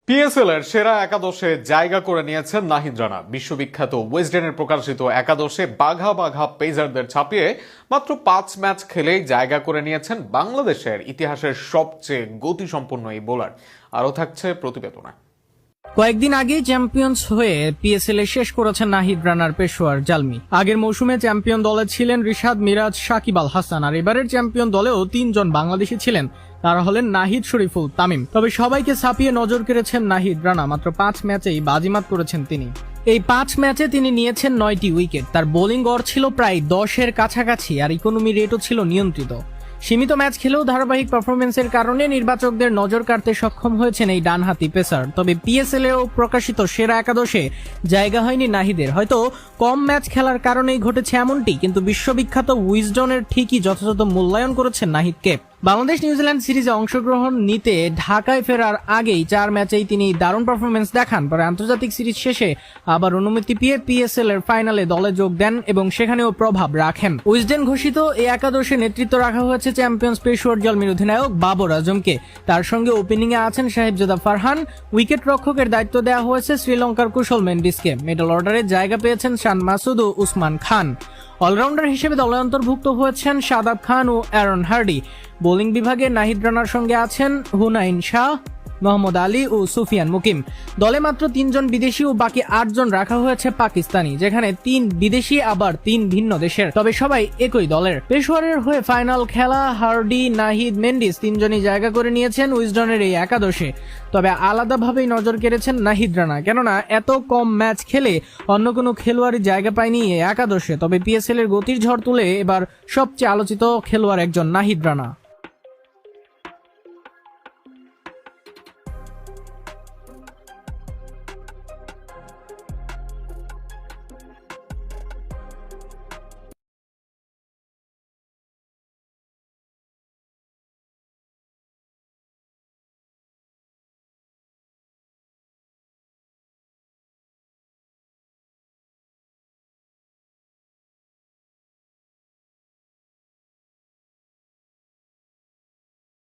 PSL এর সেরা একাদশে জায়গা করে নিয়েছেন নাহিদ রানা। বিশ্ববিখ্যাত ওয়েস্টডেনের প্রকাশিত একাদশে বাঘা বাঘা পেসারদের ছাপিয়ে মাত্র 5 ম্যাচ খেলেই জায়গা করে নিয়েছেন বাংলাদেশের ইতিহাসের সবচেয়ে গতিসম্পন্ন এই বোলার। আরও থাকছে প্রতিবেদনে। কয়েকদিন আগেই চ্যাম্পিয়ন্স হয়ে পিএসএল এ শেষ করেছেন নাহিদ রানার পেশোয়ার জালমি। আগের মৌসুমে চ্যাম্পিয়ন দলে ছিলেন রিশাদ, মিরাজ, সাকিব আল হাসান, আর এবারের চ্যাম্পিয়ন দলেও 3 জন বাংলাদেশি ছিলেন। তারা হলেন নাহিদ, শরীফুল, তামিম। তবে সবাইকে ছাপিয়ে নজর কেড়েছেন নাহিদ রানা। মাত্র 5 ম্যাচেই বাজিমাত করেছেন তিনি। এই 5 ম্যাচে তিনি নিয়েছেন 9টি উইকেট। তার বোলিং গড় ছিল প্রায় 10-এর কাছাকাছি, আর ইকোনমি রেটও ছিল নিয়ন্ত্রিত। সীমিত ম্যাচ খেলেও ধারাবাহিক পারফরমেন্সের কারণে নির্বাচকদের নজর কাড়তে সক্ষম হয়েছেন এই ডানহাতি পেসার। তবে পিএসএল এও প্রকাশিত সেরা একাদশে জায়গা হয়নি নাহিদের। হয়তো কম ম্যাচ খেলার কারণেই ঘটেছে এমনটি, কিন্তু বিশ্ববিখ্যাত উইজডনের ঠিকই যথাযথ মূল্যায়ন করেছেন নাহিদকে। বাংলাদেশ নিউজিল্যান্ড সিরিজে অংশগ্রহণ নিতে ঢাকায় ফেরার আগেই 4 ম্যাচেই তিনি দারুণ পারফরমেন্স দেখান। পরে আন্তর্জাতিক সিরিজ শেষে আবার অনুমতি পেয়ে পিএসএল এর ফাইনালে দলে যোগ দেন এবং সেখানেও প্রভাব রাখেন। উইজডেন ঘোষিত এই একাদশে নেতৃত্ব রাখা হয়েছে চ্যাম্পিয়ন্স পেশোয়ার জালমির অধিনায়ক বাবর আজমকে। তার সঙ্গে ওপেনিং এ আছেন সাহেবজাদা ফারহান। উইকেট রক্ষকের দায়িত্ব দেওয়া হয়েছে শ্রীলঙ্কার কুশল মেন্ডিসকে। মিডল অর্ডারে জায়গা পেয়েছেন শান মাসুদ ও উসমান খান। অলরাউন্ডার হিসেবে দলে অন্তর্ভুক্ত হয়েছেন শাদাব খান ও অ্যারন হার্ডি। বোলিং বিভাগে নাহিদ রানার সঙ্গে আছেন হুনাইন শাহ, মোহাম্মদ আলী ও সুফিয়ান মুকিম। দলে মাত্র 3 জন বিদেশি ও বাকি 8 জন রাখা হয়েছে পাকিস্তানি, যেখানে 3 বিদেশি আবার 3 ভিন্ন দেশের, তবে সবাই একই দলের। পেশোয়ারের হয়ে ফাইনাল খেলা হার্ডি, নাহিদ, মেন্ডিস 3 জনই জায়গা করে নিয়েছেন উইজডনের এই একাদশে। তবে আলাদাভাবেই নজর কেড়েছেন নাহিদ রানা, কেননা এত কম ম্যাচ খেলে অন্য কোনো খেলোয়াড়ই জায়গা পায়নি এই একাদশে। তবে পিএসএল এর গতির ঝড় তুলে এবার সবচেয়ে আলোচিত খেলোয়াড় একজন নাহিদ রানা।